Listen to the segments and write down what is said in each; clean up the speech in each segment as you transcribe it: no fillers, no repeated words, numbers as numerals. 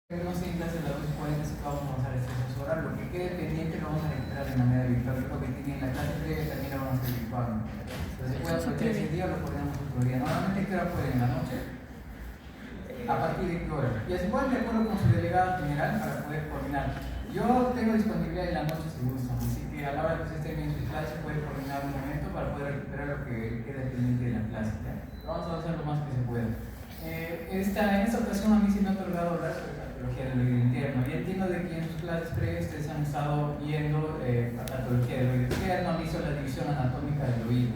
Vemos en clase las 2:40 que vamos a usar este profesor. Lo que quede pendiente lo vamos a recuperar de manera virtual. Lo que tiene en la clase previa también lo vamos a hacer virtual. Entonces, se puede aprovechar ese día o lo ponemos otro día. Normalmente, ¿qué hora pueden? ¿En la noche? ¿A partir de qué hora? Ya se ponen de acuerdo con su delegado general para poder coordinar. Yo tengo disponibilidad en la noche si gustan, así que a la hora que usted esté bien en su clase puede coordinar un momento para poder recuperar lo que queda pendiente de la clase. ¿Ya? Vamos a avanzar lo más que se pueda. En esta ocasión a mí sí me ha otorgado hablar sobre patología del oído interno. Y entiendo de que en sus clases previas ustedes han estado viendo la patología del oído interno, han visto la división anatómica del oído.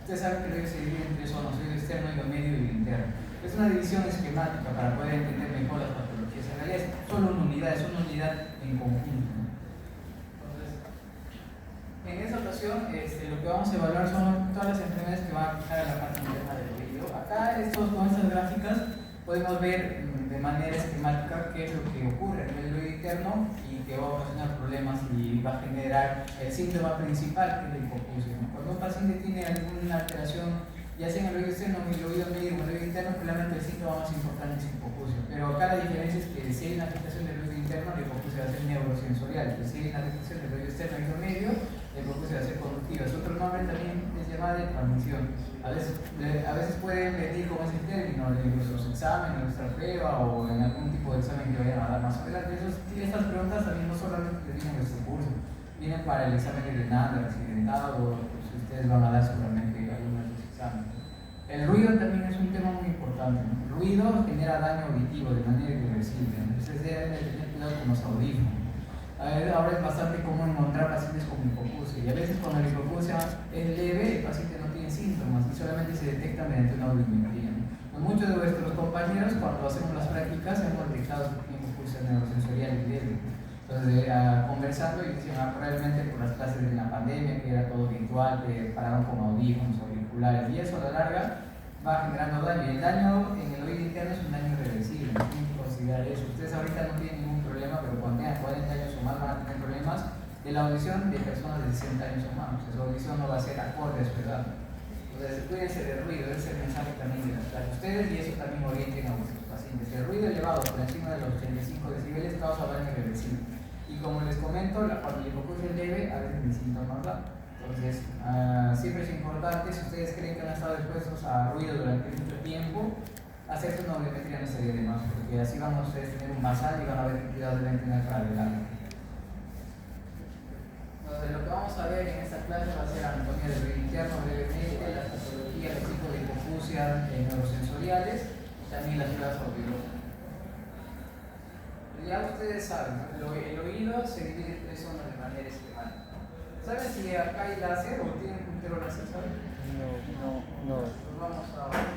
Ustedes saben que el oído se divide en tres zonas: oído externo, oído medio y oído interno. Es una división esquemática para poder entender mejor las patologías. En realidad es solo una unidad, es una unidad en conjunto. Entonces, en esta ocasión lo que vamos a evaluar son todas las enfermedades que van a afectar a la parte interna del oído. Acá con estas gráficas podemos ver de manera esquemática qué es lo que ocurre a nivel del oído interno y que va a ocasionar problemas y va a generar el síntoma principal, que es la hipoacusia. Cuando un paciente tiene alguna alteración, ya sea en el oído externo, en el oído medio o en el oído interno, probablemente el síntoma más importante es hipoacusia. Pero acá la diferencia es que si hay una afectación del oído interno, la hipoacusia va a ser neurosensorial. Si hay una afectación del oído externo y oído medio, la hipoacusia va a ser conductiva. Su otro nombre también es llamada de transmisión. A veces pueden venir con ese término en nuestros exámenes, en nuestra prueba o en algún tipo de examen que vayan a dar más adelante. Estas preguntas también no solamente vienen en nuestro curso, vienen para el examen de Renal, accidentado, pues ustedes van a dar seguramente algunos de esos exámenes. El ruido también es un tema muy importante, ¿no? El ruido genera daño auditivo de manera irreversible, entonces deben de tener cuidado con los audífonos. Ahora es bastante común encontrar pacientes con hipoacusia y a veces cuando la hipoacusia es leve, el paciente no tiene síntomas y solamente se detecta mediante una audiometría. Muchos de nuestros compañeros, cuando hacemos las prácticas, hemos detectado que tienen hipoacusia neurosensorial leve. Entonces, conversando y decían, probablemente por las clases de la pandemia, que era todo virtual, que pararon con audífonos, auriculares, y eso a la larga va generando daño. Y el daño en el oído interno es un daño irreversible, tienen que considerar eso. Ustedes ahorita no tienen ningún problema, pero cuando tengan 40 años o más van a tener problemas de la audición de personas de 60 años o más. O sea, su audición no va a ser acorde a su edad. Entonces, cuídense del ruido, ese es el mensaje también de las clases. Ustedes y eso también orienten a vuestros pacientes. El ruido elevado por encima de los 85 decibeles causa daño irreversible. Y como les comento, cuando la hipoacusia es leve, a veces el síntoma da. Entonces, siempre es importante, si ustedes creen que han estado expuestos a ruido durante mucho tiempo, hacerse una audiometría no sería de más, porque así van a ustedes tener un basal y van a ver qué cuidados deben tener para adelante. Entonces, lo que vamos a ver en esta clase va a ser anatomía del oído interno brevemente, la patología, el tipo de hipoacusia neurosensoriales y también las pruebas audiológicas. Ya ustedes saben, el oído se divide en tres zonas de manera esquemática. ¿Saben si acá hay láser o tienen puntero láser? ¿Saben? No. Pues vamos a ver.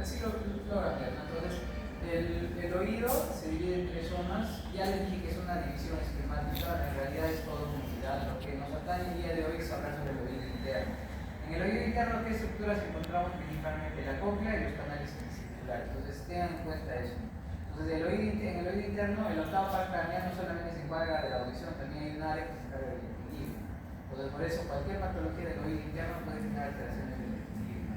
Así lo ver. Entonces, el oído se divide en tres zonas. Ya les dije que es una división esquemática, en realidad es todo unidad. Lo que nos atañe el día de hoy es hablar sobre el oído interno. En el oído interno, ¿qué estructuras encontramos? Principalmente la cóclea y los canales semicirculares. Entonces, tengan en cuenta eso. Entonces, en el oído interno, el octavo par craneal no solamente se encarga de la audición, también hay un área que se encarga del equilibrio. Entonces, por eso, cualquier patología del oído interno puede tener alteraciones del equilibrio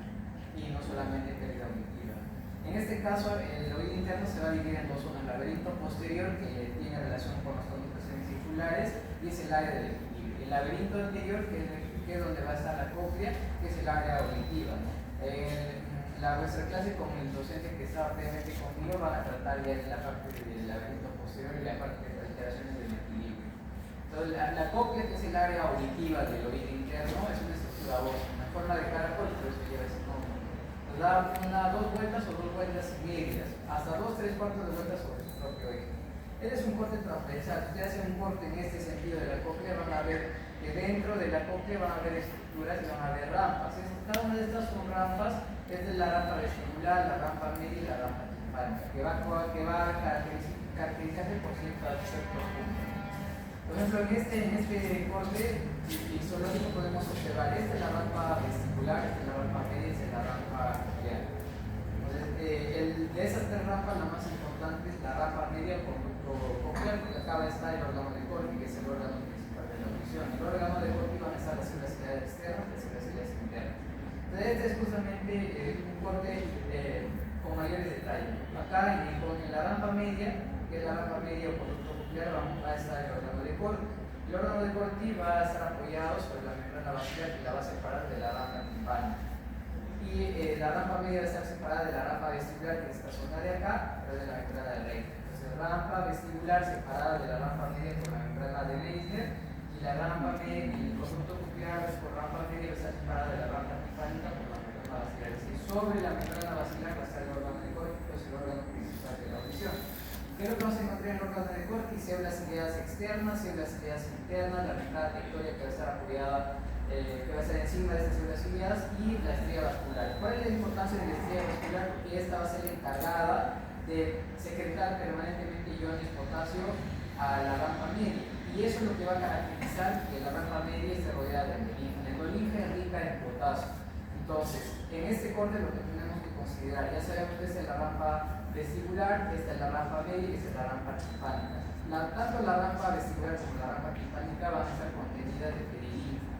y no solamente pérdida auditiva. En este caso, el oído interno se va a dividir en dos zonas: el laberinto posterior, que tiene relación con los conductos semicirculares, y es el área del equilibrio. El laberinto anterior, que es donde va a estar la cóclea, que es el área auditiva. Vuestra clase con el docente que estaba previamente conmigo van a tratar ya de la parte del laberinto posterior y la parte de las alteraciones del equilibrio. Entonces, la cóclea, que es el área auditiva del oído interno, es una estructura ósea, en forma de caracol, por eso lleva ese nombre. Nos da dos vueltas o dos vueltas y medias, hasta 2-3 cuartos de vueltas sobre su propio eje. Este es un corte transversal. Si ustedes hacen un corte en este sentido de la cóclea, van a ver que dentro de la cóclea van a haber estructuras y van a haber rampas. Cada una de estas son rampas. Esta es la rampa vestibular, la rampa media y la rampa timpánica, que va a caracterizarse por ciertos puntos. Por ejemplo, en este corte histológico podemos observar, esta es la rampa vestibular, esta es la rampa media, esta es la rampa coclear. Entonces, de esas tres rampas, la más importante es la rampa media con coclear, porque acá está el órgano de Corti, que es el órgano principal de la audición. El órgano de Corti van a estar las células externas y las células internas. Entonces, este es justamente un corte ahí. Acá en la rampa media, que es la rampa media o conducto coclear, va a estar el órgano de Corti. El órgano de Corti va a estar apoyado sobre la membrana basilar que la va a separar de la rampa timpánica. Y la rampa media va a estar separada de la rampa vestibular, que es esta zona de acá, pero de la membrana del Leitner. Entonces, rampa vestibular separada de la rampa media por la membrana del Leitner, y la rampa media, y el conducto coclear por rampa media va a estar separada de la rampa timpánica por la membrana basilar. Es decir, sobre la membrana basilar va a estar el órgano de Corti, que es el órgano principal de la audición. ¿Qué es lo que vamos a encontrar en el órgano de Corti? Células ciliadas externas, células ciliadas internas, la membrana tectórica que va a estar apoyada, que va a estar encima de estas células ciliadas, y la estrella vascular. ¿Cuál es la importancia de la estrella vascular? Porque esta va a ser la encargada de secretar permanentemente iones potasio a la rampa media. Y eso es lo que va a caracterizar que la rampa media esté rodeada de endolinfa. La endolinfa es rica en potasio. Entonces, en este corte lo que tenemos que considerar, ya sabemos que esta es la rampa vestibular, esta es la rampa media y esta es la rampa timpánica. Tanto la rampa vestibular como la rampa timpánica van a estar contenidas de perilinfa,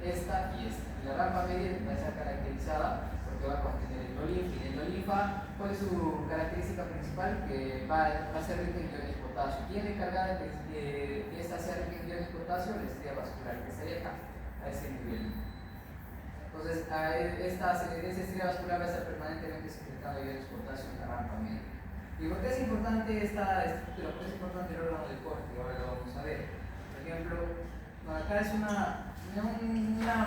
esta y esta. Y la rampa media va a estar caracterizada porque va a contener endolinfa. Y la endolinfa, ¿cuál es su característica principal? Que va a ser rica en iones potasio. ¿Quién es encargada de que esta sea rica en iones potasio? La estrella vascular, que estaría acá, a ese nivel. Entonces, esta estrella vascular va a estar permanentemente secretando iones potasio en la rampa media. ¿Y por qué es importante esta estructura? ¿Por qué es importante el órgano de Corti? Ahora lo vamos a ver. Por ejemplo, acá es una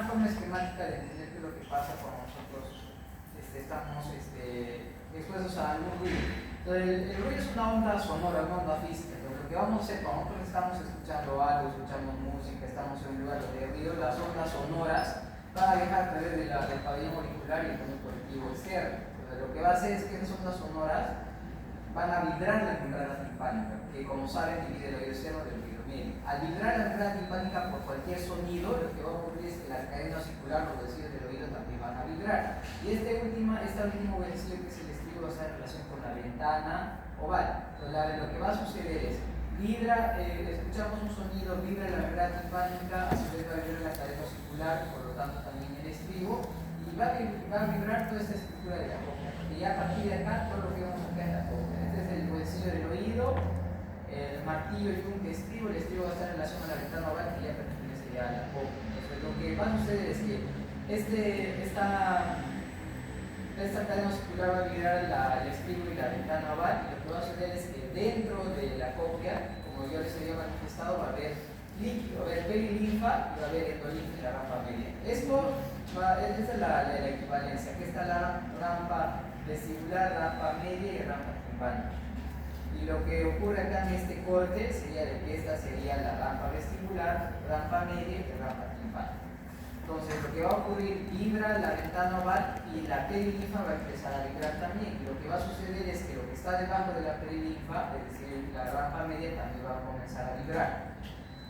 forma esquemática de entender qué es lo que pasa cuando nosotros estamos expuestos a algún ruido. Entonces, el ruido es una onda sonora, una onda física. Entonces, lo que vamos a hacer cuando nosotros estamos escuchando algo, escuchamos música, estamos en un lugar donde hay ruido, las ondas sonoras van a viajar a través del pabellón auricular y el conducto auditivo externo. Entonces, lo que va a hacer es que esas ondas sonoras van a vibrar la membrana timpánica, que como saben divide el oído externo del oído medio. Al vibrar la membrana timpánica por cualquier sonido, lo que va a ocurrir es que la cadena auricular, los vecinos del oído también van a vibrar. Y este último vecino que es el estribo va a estar en relación con la ventana oval. Entonces, lo que va a suceder es, escuchamos un sonido, vibra la membrana timpánica, a su vez va a vibrar la cadena auricular, por lo tanto también el estribo, y va a vibrar toda esta estructura de la cóclea. Y ya a partir de acá, todo lo que vamos a ver en la cóclea. Este es el huesillo del oído, el martillo, el yunque estribo. El estribo va a estar en relación a la ventana oval, que ya pertenece ya a la cóclea. Entonces, lo que va a suceder es que esta cadena circular va a vibrar el estribo y la ventana oval, y lo que va a suceder es que dentro de la cóclea, como yo les había manifestado, va a haber líquido, va a haber perilinfa y va a haber endolinfa en la rampa media. Esta es la equivalencia. Aquí está la rampa vestibular, rampa media y rampa timpánica. Y lo que ocurre acá en este corte sería de que esta sería la rampa vestibular, rampa media y rampa timpánica. Entonces, lo que va a ocurrir, vibra la ventana oval y la perilinfa va a empezar a vibrar también. Y lo que va a suceder es que lo que está debajo de la perilinfa, es decir, la rampa media, también va a comenzar a vibrar.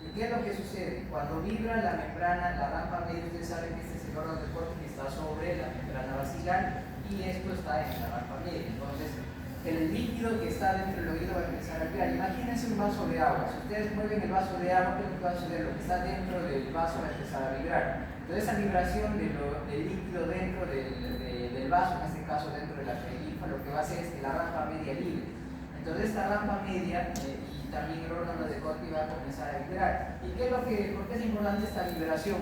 ¿Y qué es lo que sucede? Cuando vibra la membrana, la rampa media, ustedes saben que este es el órgano de Corti que está sobre la membrana basilar y esto está en la rampa media. Entonces, el líquido que está dentro del oído va a empezar a vibrar. Imagínense un vaso de agua. Si ustedes mueven el vaso de agua, ¿qué es lo que va a suceder? Lo que está dentro del vaso va a empezar a vibrar. Entonces, esa vibración del líquido dentro del vaso, en este caso dentro de la perilinfa, lo que va a hacer es que la rampa media libre. Entonces, esta rampa media y también el órgano de Corti va a comenzar a vibrar. ¿Y por qué es importante esta vibración?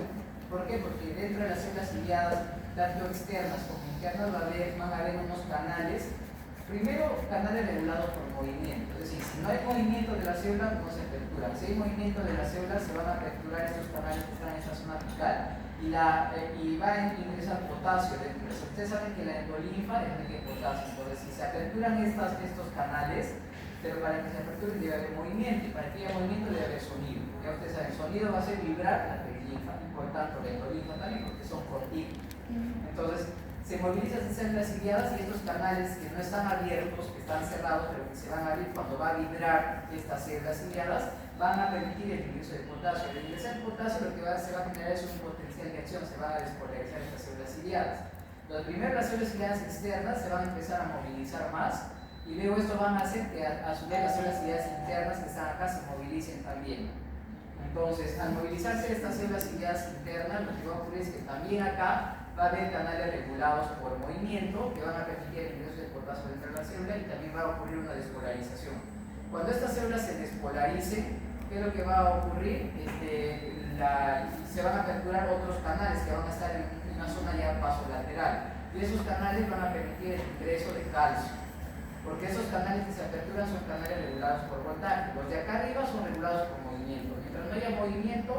¿Por qué? Porque dentro de las células ciliadas, tanto externas como internas, van a haber unos canales. Primero, canales regulados por movimiento. Es decir, si no hay movimiento de las células, no se aperturan. Si hay movimiento de las células, se van a aperturar estos canales que están en esta zona apical. Y va a ingresar potasio dentro. Ustedes saben que la endolinfa es rica en potasio. Entonces, si se aperturan estos canales, pero para que se aperturen debe haber movimiento. Y para que haya movimiento debe haber sonido. Ya ustedes saben, el sonido va a hacer vibrar la perilinfa. Y por tanto, la endolinfa también, porque son contínuos. Entonces, se movilizan esas células ciliadas y estos canales que no están abiertos, que están cerrados, pero que se van a abrir cuando va a vibrar estas células ciliadas, van a permitir el ingreso de potasio. El ingreso de potasio lo que se va a generar es un potencial de acción, se van a despolarizar estas células ciliadas. Entonces, primero las células ciliadas externas se van a empezar a movilizar más y luego esto van a hacer que a su vez las células ciliadas internas que están acá se movilicen también. Entonces, al movilizarse estas células ciliadas internas, lo que va a ocurrir es que también acá va a haber canales regulados por movimiento que van a permitir el ingreso de potasio dentro de la célula y también va a ocurrir una despolarización. Cuando estas células se despolarizan, ¿qué es lo que va a ocurrir? Se van a aperturar otros canales que van a estar en una zona ya vasolateral y esos canales van a permitir el ingreso de calcio, porque esos canales que se aperturan son canales regulados por voltaje. Los de acá arriba son regulados por movimiento. Mientras no haya movimiento,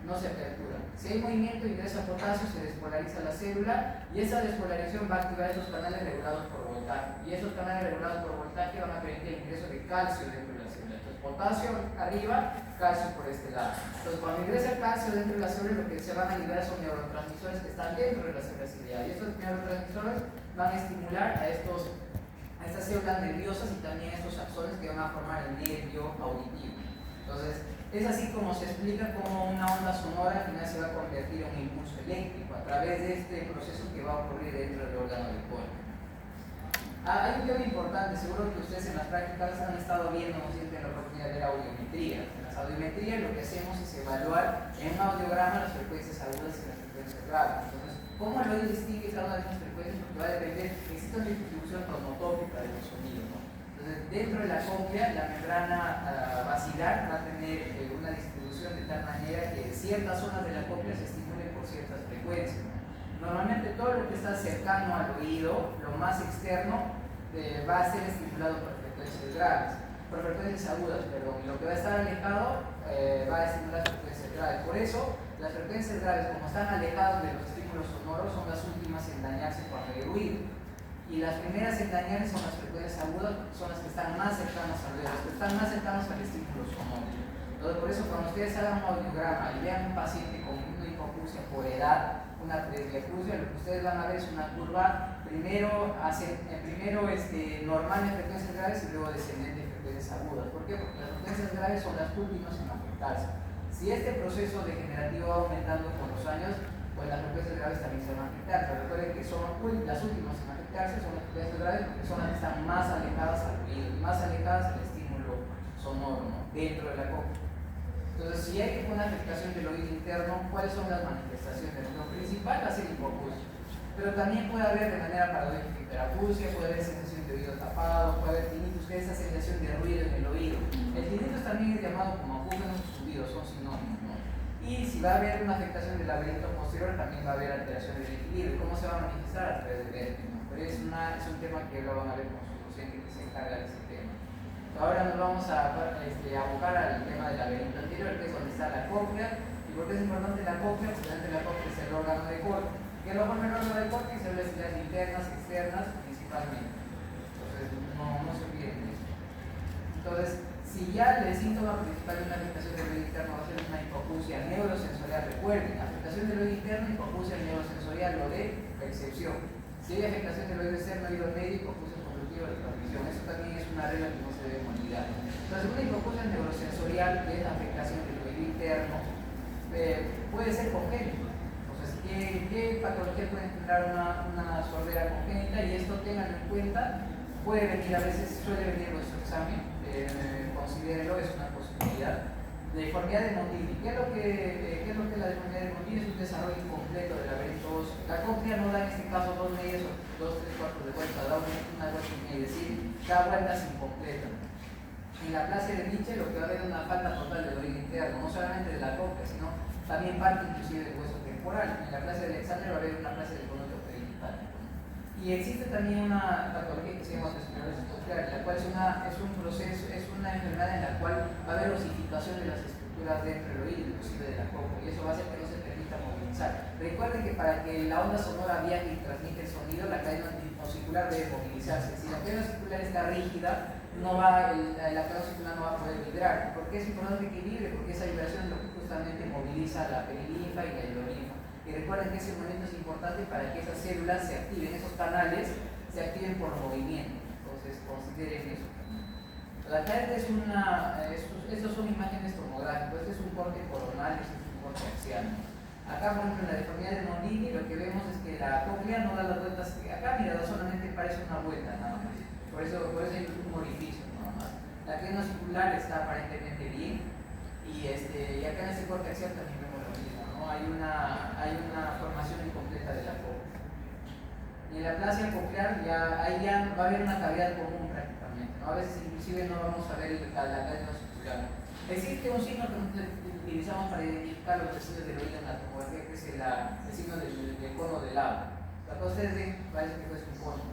no se apertura. Si hay movimiento, ingresa potasio, se despolariza la célula y esa despolarización va a activar esos canales regulados por voltaje. Y esos canales regulados por voltaje van a permitir el ingreso de calcio dentro de la célula. Entonces, potasio arriba, calcio por este lado. Entonces, cuando ingresa el calcio dentro de la célula, lo que se van a liberar son neurotransmisores que están dentro de la célula ciliar. Y estos neurotransmisores van a estimular a estas células nerviosas y también a estos axones que van a formar el nervio auditivo. Entonces, es así como se explica cómo una onda sonora al final se va a convertir en un impulso eléctrico a través de este proceso que va a ocurrir dentro del órgano del córtex. Hay un tema importante, seguro que ustedes en las prácticas han estado viendo, no siempre la oportunidad de ver audiometría. En las audiometrías lo que hacemos es evaluar en un audiograma las frecuencias agudas y las frecuencias graves. Entonces, ¿cómo el oído distingue cada una de estas frecuencias? Porque va a depender, existe una distribución cronotópica de los sonidos, ¿no? Entonces, dentro de la cóclea, la membrana basilar va a tener una distribución de tal manera que ciertas zonas de la cóclea se estimulen por ciertas frecuencias. Normalmente todo lo que está cercano al oído, lo más externo, va a ser estimulado por frecuencias graves, por frecuencias agudas, perdón, y lo que va a estar alejado va a estimular frecuencias graves. Por eso, las frecuencias graves, como están alejadas de los estímulos sonoros, son las últimas en dañarse cuando hay ruido. Y las primeras en dañarse son las frecuencias agudas, porque son las que están más cercanas al oído, las que están más cercanas al estímulo sonoro. Entonces, por eso, cuando ustedes hagan un audiograma y vean un paciente con una hipoacusia por edad, una presbiacusia, lo que ustedes van a ver es una curva primero normal en frecuencias graves y luego descendente en frecuencias agudas. ¿Por qué? Porque las frecuencias graves son las últimas en afectarse. Si este proceso degenerativo va aumentando con los años, pues las frecuencias graves también se van a afectar. Pero recuerden que son las últimas en afectarse, son las frecuencias graves porque son las que están más alejadas al oído y más alejadas al estímulo sonoro, ¿no? Dentro de la cóclea. Entonces, si hay una afectación del oído interno, ¿cuáles son las manifestaciones? Lo principal va a ser hipoacusia, pero también puede haber de manera paradójica hiperacusia, puede haber sensación de oído tapado, puede haber tinnitus, que es esa sensación de ruido en el oído. El tinnitus también es llamado como acúgenos o zumbidos, son sinónimos, ¿no? Y si va a haber una afectación del laberinto posterior, también va a haber alteración del equilibrio. ¿Cómo se va a manifestar? A través del vértigo, ¿no? Pero es un tema que lo van a ver con su docente que se encarga de ese tema. Ahora nos vamos a abocar al tema del laberinto anterior, que es donde está la cóclea. ¿Y por qué es importante la cóclea? Porque dentro de la cóclea es el órgano de córtex. ¿Qué es lo forma el órgano de córtex? Células ciliares internas, externas, principalmente. Entonces, no se olviden de eso. Entonces, si ya el síntoma principal de una afectación del oído interno va a ser una hipoacusia neurosensorial, recuerden, afectación del oído interno, hipoacusia neurosensorial, lo de percepción. Si hay afectación del oído externo, oído medio, hipoacusia conductiva de transmisión. Eso también es una regla que no se debe olvidar. Entonces, una hipoacusia neurosensorial, que es la afectación del oído interno, puede ser congénito. Entonces, ¿qué patología puede generar una sordera congénita? Y esto, tenganlo en cuenta, puede venir, a veces suele venir en nuestro examen, considérelo, es una posibilidad. Deformidad de Mondini. ¿Qué es lo que la deformidad de Mondini? Es un desarrollo incompleto del laberinto óseo. La cóclea no da en este caso 2 medias o 2/3 de vuelta, da una vuelta y media, es decir, da vueltas incompletas. En la plasia de Nietzsche lo que va a haber es una falta total del oído interno, no solamente de la cóclea, sino también parte inclusive del hueso temporal. En la plasia de Alexander va a haber una plasia del cono peridigital. Y existe también una patología que se llama esclerosis coclear, la cual es un proceso, es una enfermedad en la cual va a haber osificación de las estructuras dentro del oído, inclusive de la cóclea, y eso va a hacer que no se permita movilizar. Recuerden que para que la onda sonora viaje y transmite el sonido, la cadena osicular debe movilizarse. Si la cadena osicular está rígida, la cadena osicular no va a poder vibrar. ¿Por qué es importante que vibre? Porque esa vibración es lo que justamente moviliza la perilinfa y la hidrolinfa. Y recuerden que ese movimiento es importante para que esas células se activen, esos canales se activen por movimiento. Entonces, consideren eso. Acá estos son imágenes tomográficas. Este es un corte coronal, este es un corte axial. Acá, por ejemplo, en la deformidad de Mondini, lo que vemos es que la cóclea no da las vueltas. Acá, mira, solamente parece una vuelta, nada más. Por eso hay un orificio, nada más. La cadena circular está aparentemente bien. Y acá en este corte axial también vemos lo mismo, ¿no? Hay una formación incompleta de la cóclea. Y en la aplasia coclear ahí ya va a haber una cavidad común prácticamente, ¿no? A veces inclusive no vamos a ver la cavidad circular. Existe un signo que nosotros utilizamos para identificar los residuos del oído en la tomografía, que es el signo del cono del lado. La cosa es de, parece que es un cono,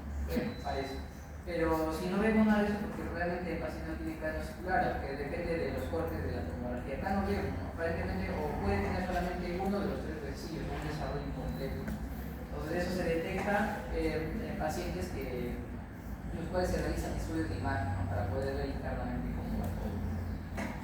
parece. Pero si no vemos nada de eso, porque realmente el paciente no tiene cavidad circular, que depende de los cortes de la tomografía. Acá no vemos, ¿no? Aparentemente, o puede tener solamente uno de los tres residuos, un desarrollo incompleto. Entonces eso se detecta en pacientes que los cuales se realizan estudios de imagen, ¿no? Para poder ver internamente cómo va todo.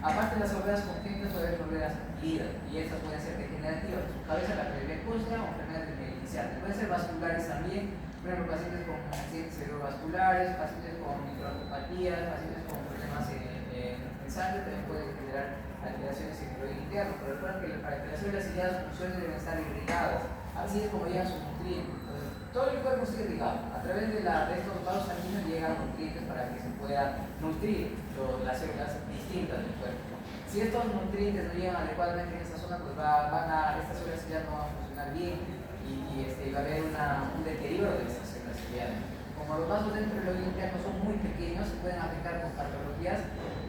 Aparte de las sorderas congénitas, puede haber sorderas adquiridas, y estas pueden ser degenerativas, su cabeza, la perivecosia o enfermedades iniciales. Pueden ser vasculares también, por ejemplo, pacientes con accidentes cerebrovasculares, pacientes con microangiopatía, pacientes con problemas en sangre, también pueden generar alteraciones en el oído interno. Pero recuerden que para que las células y las funciones deben estar irrigadas, así es como llegan sus nutrientes. Entonces, todo el cuerpo está irrigado, a través de estos vasos sanguíneos llegan nutrientes para que se puedan nutrir las células distintas del cuerpo. Si estos nutrientes no llegan adecuadamente en esta zona, pues estas células ya no van a funcionar bien y va a haber un deterioro de estas células ciliares. Como los vasos dentro del oído interno son muy pequeños, se pueden afectar con patologías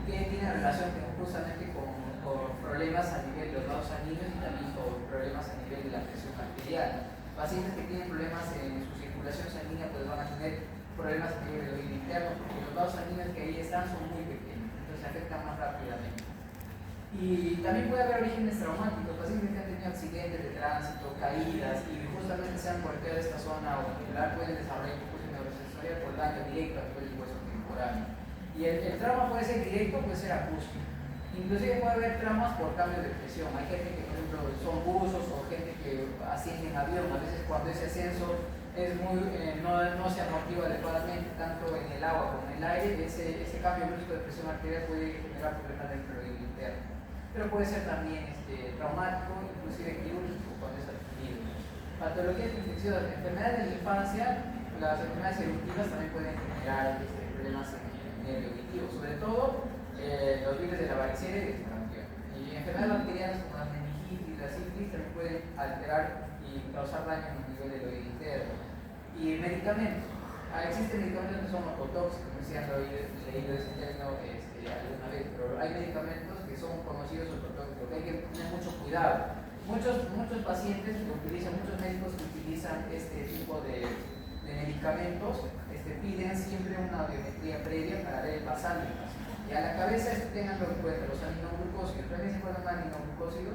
que tienen relación justamente con problemas a nivel de los vasos sanguíneos y también con problemas a nivel de la presión arterial. Pacientes que tienen problemas en su circulación sanguínea pues van a tener problemas a nivel del oído interno, porque los vasos sanguíneos que ahí están son muy pequeños, entonces se afectan más rápidamente. Y también puede haber orígenes traumáticos, pacientes que han tenido accidentes de tránsito, caídas y justamente se han golpeado esta zona auricular pueden desarrollar hipoacusia neurosensorial por daño directo a nivel del hueso temporal. Y el trauma puede ser directo, puede ser acústico. Inclusive puede haber traumas por cambio de presión. Hay gente que, por ejemplo, son buzos o gente que asciende en avión. A veces cuando ese ascenso no se amortigua adecuadamente, tanto en el agua como en el aire, ese cambio brusco de presión arterial puede generar problemas dentro del oído interno. Pero puede ser también traumático, inclusive quirúrgico cuando es adquirido. Patologías infecciosas, enfermedades de la infancia, las enfermedades eruptivas también pueden generar problemas en el nervio auditivo, sobre todo los virus de la varicela y de sarampión. Y enfermedades bacterianas como la meningitis y la sífilis también pueden alterar y causar daño en el nivel del oído interno. Y medicamentos. Existen medicamentos que son ototóxicos, no sé si han leído ese término alguna vez, pero hay medicamentos que son conocidos ototóxicos, que hay que tener mucho cuidado. Muchos pacientes que utilizan, muchos médicos que utilizan este tipo de medicamentos piden siempre una audiometría previa para ver el basal del paciente. Y a la cabeza tenganlo en cuenta, los aminoglucósidos. También se encuentra un aminoglucósido,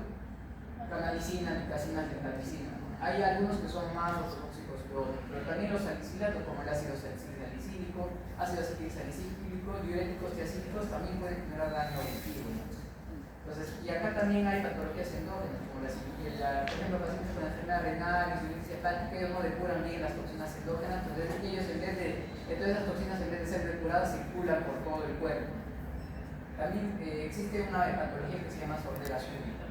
canalicina, nicacina, tentaticina. Hay algunos que son más ototóxicos que otros, pero también los salicilatos, como el ácido salicílico, ácido acetilsalicílico, diuréticos tiacílicos, también pueden generar daño auditivo, ¿no? Entonces, y acá también hay patologías endógenas, como la cirugía, por ejemplo, pacientes con enfermedad renal, insuficiencia hepática, ellos no depuran bien las toxinas endógenas, entonces ellos todas esas toxinas en vez de ser depuradas circulan por todo el cuerpo. También existe una patología que se llama sordera súbita.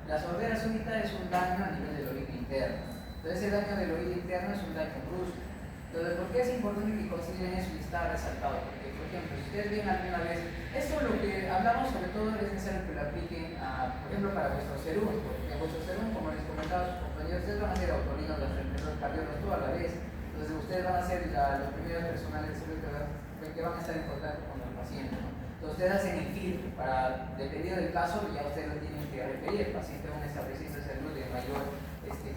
La sordera súbita es un daño a nivel del oído interno. Entonces, ese daño del oído interno es un daño brusco. Entonces, ¿por qué es importante que consideren eso y está resaltado? Porque, por ejemplo, si ustedes ven alguna vez, esto lo que hablamos sobre todo es necesario que lo apliquen, por ejemplo, para vuestros serums, porque en vuestros serums, como les comentaba a sus compañeros, ustedes van a ser autorinos, los cardiólogos, toda la vez. Entonces, ustedes van a ser los primeros personales de salud que van a estar en contacto con el paciente, ¿no? Entonces, ustedes hacen el filtro para, dependiendo del caso, ya ustedes lo tienen que referir, el paciente a un establecimiento de salud de mayor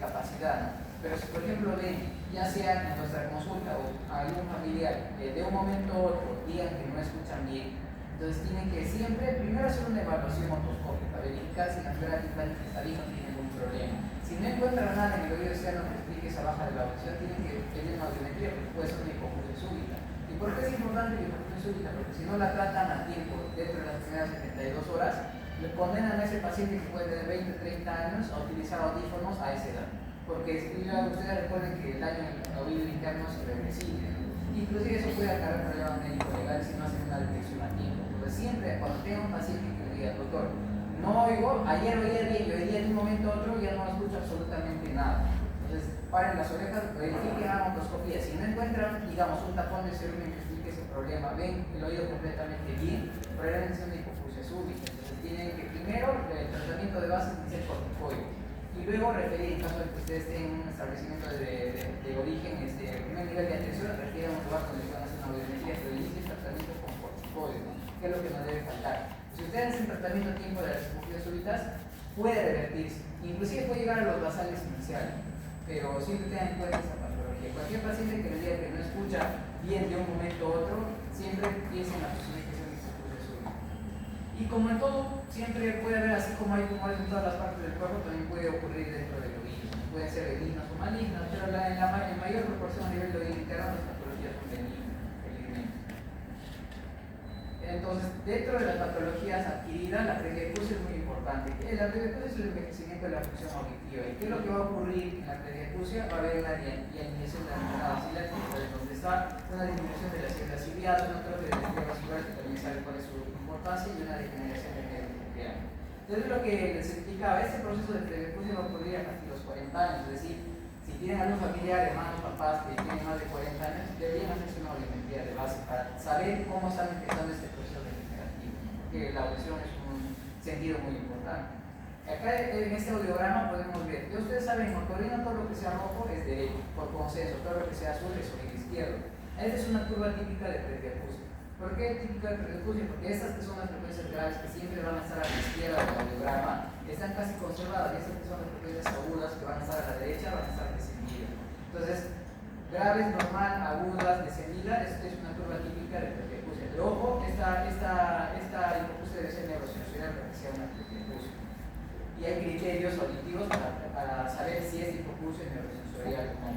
capacidad, ¿no? Pero si, por ejemplo, ven, ya sea en nuestra consulta o a algún familiar, de un momento a otro digan que no escuchan bien, entonces tienen que siempre, primero hacer una evaluación otoscópica, verificar si la flora timpánica está bien, no tiene ningún problema. Si no encuentran nada en el oído externo que explique esa baja de la audición, tienen que tener una audiometría, porque puede ser una hipoacusia súbita. ¿Y por qué es importante la hipoacusia súbita? Porque si no la tratan a tiempo, dentro de las primeras 72 horas, le condenan a ese paciente que puede tener 20, 30 años a utilizar audífonos a esa edad. Porque ustedes recuerden que el daño en el oído interno es irreversible. Inclusive eso puede acarrear problemas médicos legales si no hacen una detección a tiempo. Entonces siempre, cuando tenga un paciente que le diga, doctor, no oigo, ayer oía bien y hoy día de un momento a otro ya no escucho absolutamente nada. Entonces paren las orejas, verifiquen, hagan otoscopía. Si no encuentran, digamos, un tapón de cerumen que explique ese problema, ven el oído completamente bien, probablemente es una hipoacusia súbita. Entonces tienen que primero, el tratamiento de base es el corticoide. y luego referir, en caso de que ustedes tengan un establecimiento de origen, el primer nivel de atención refiere a un lugar donde se van a hacer una audiometría, pero inicia el tratamiento con corticoides, ¿no? Que es lo que no debe faltar. Si ustedes hacen tratamiento a tiempo de las hemorragias súbitas, puede revertirse, inclusive puede llegar a los basales iniciales, pero siempre tengan en cuenta esa patología. Cualquier paciente que le diga que no escucha bien de un momento a otro, siempre piensa en la posible que sea una hemorragia súbita. Y como en todo, siempre puede haber, así como hay tumores en todas las partes del cuerpo, también puede ocurrir dentro del oído. Pueden ser benignas o malignas, pero en mayor proporción a nivel de oído interno las patologías son benignas, felizmente. Entonces, dentro de las patologías adquiridas, la presbiacusia es muy importante. La presbiacusia es el envejecimiento de la función auditiva. ¿Y qué es lo que va a ocurrir en la presbiacusia? Va a haber una disminución de la entrada vacilar, donde está una disminución de la célula ciliar, un otro de la célula vascular, que también sabe cuál es su importancia, y una degeneración del medio nuclear. Entonces, lo que les explicaba, este proceso de presbiacusia va a ocurrir a partir de los 40 años, es decir, si tienen algún familiar, hermanos, papás que tienen más de 40 años, deberían hacerse una audiometría de base para saber cómo están empezando este proceso degenerativo, porque la audición es un sentido muy importante. Acá en este audiograma podemos ver, ustedes saben, en otorrino todo lo que sea rojo es derecho, por consenso, todo lo que sea azul es oído izquierdo. Esta es una curva típica de presbiacusia. ¿Por qué típica de presbiacusia? Porque estas que son las frecuencias graves que siempre van a estar a la izquierda del audiograma están casi conservadas, y estas que son las frecuencias agudas que van a estar a la derecha van a estar descendidas. Entonces, graves, normal, agudas, descendidas, esto es una curva típica de presbiacusia. Pero ojo, esta hipoacusia debe ser neurosensorial para que sea una presbiacusia. Y hay criterios auditivos para saber si es hipoacusia neurosensorial o no.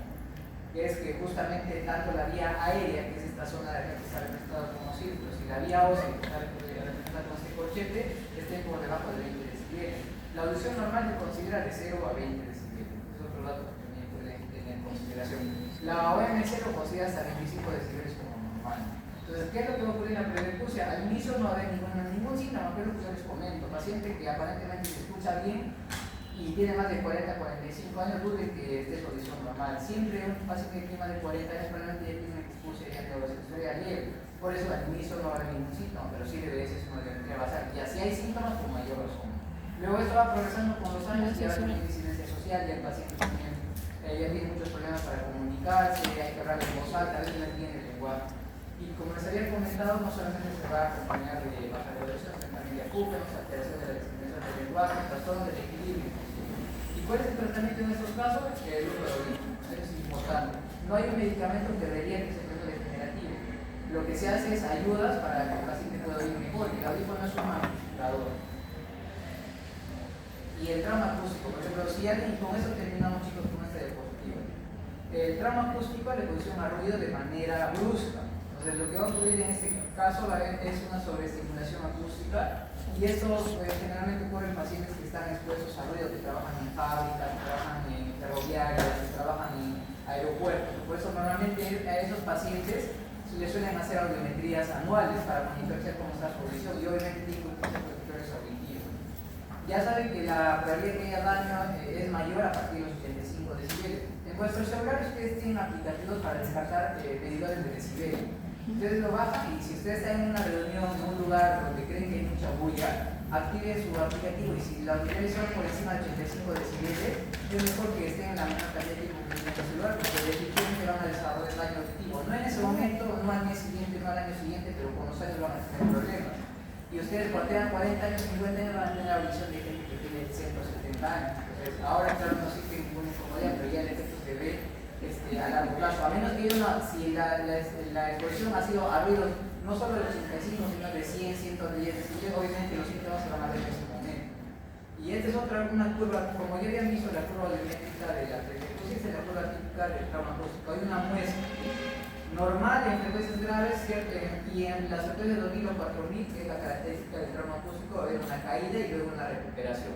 Que es que justamente tanto la vía aérea, que es esta zona de acá que está representada como círculos, y la vía ósea, que está representada con este corchete, estén por debajo de 20 decibeles. La audición normal se considera de 0 a 20 decibeles. Es otro dato que también pueden tener en consideración. La OMS lo considera hasta 25 decibeles como normal. Entonces, ¿qué es lo que va a ocurrir en la presbiacusia? Al inicio no va a haber ningún síntoma, que es lo que yo les comento. Paciente que aparentemente se escucha bien y tiene más de 40-45 años, dude que esté su audición normal. Siempre un paciente que tiene más de 40 años probablemente ya tiene una discusión ya neurosensorial leve. Por eso al inicio no va a haber ningún síntoma, pero sí debe ser una audiometría basal. Y así hay síntomas, con mayor razón. Luego esto va progresando con los años, ya tiene incidencia social, ya el paciente también ya tiene muchos problemas para comunicarse, hay que hablar en voz alta, a veces no entiende el lenguaje. Y como les había comentado, no solamente se va a acompañar de baja evaluación, sino también de acúfenos, alteración de la discriminación del lenguaje, trastorno del equilibrio. ¿Y cuál es el tratamiento en estos casos? El uso de audífonos. Eso es importante. No hay un medicamento que revierte ese proceso degenerativo. Lo que se hace es ayudas para que el paciente pueda oír mejor, y el audífono es un amplificador. Y el trauma acústico, por ejemplo, si alguien, con eso terminamos, chicos, con esta diapositiva. El trauma acústico le produce un ruido de manera brusca. Entonces, lo que va a ocurrir en este caso es una sobreestimulación acústica, y estos generalmente ocurren en pacientes que están expuestos a ruido, que trabajan en fábricas, que trabajan en ferroviarias, que trabajan en aeropuertos. Por eso, normalmente a esos pacientes les suelen hacer audiometrías anuales para monitorear cómo está su audición, y obviamente tienen que ser protectores auditivos. Ya saben que la probabilidad de que haya daño es mayor a partir de los 85 decibeles. En vuestros celulares ustedes tienen aplicativos para descartar medidores de decibeles. Ustedes lo bajan, y si ustedes están en una reunión en un lugar donde creen que hay mucha bulla, activen su aplicativo, y si los niveles son por encima de 85 decibeles, es mejor que estén en la menor cantidad de tiempo que en el celular, porque definitivamente van a desarrollar daño auditivo. No en ese momento, no al mes siguiente, no al año siguiente, pero con los años van a tener problemas. Y ustedes cuando tengan 40 años, 50 años, van a tener audición de gente que tiene 170 años. Entonces, ahora claro no existe ninguna incomodidad, pero ya el efecto se ve a largo plazo. A menos que si la exposición ha sido a ruidos no solo de 85, sino de 100, 110 decibeles, obviamente los síntomas se van a ver en ese momento. Y esta es una curva, como ya habían visto la curva audiométrica de la presbiacusia, esta es la curva típica del trauma acústico. Hay una muestra normal en frecuencias graves, ¿cierto? Y en las frecuencias de 2000 o 4000, que es la característica del trauma acústico, va a haber una caída y luego una recuperación.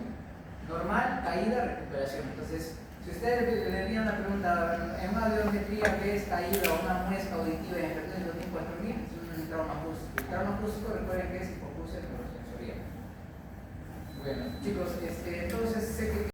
Normal, caída, recuperación. Entonces, si ustedes le envían la pregunta, en una audiometría ves caída o una muesca auditiva en frecuencias de 2000 o 4000, es un trauma acústico. El trauma acústico, recuerden que es hipoacusia neurosensorial. Bueno, chicos, entonces sé que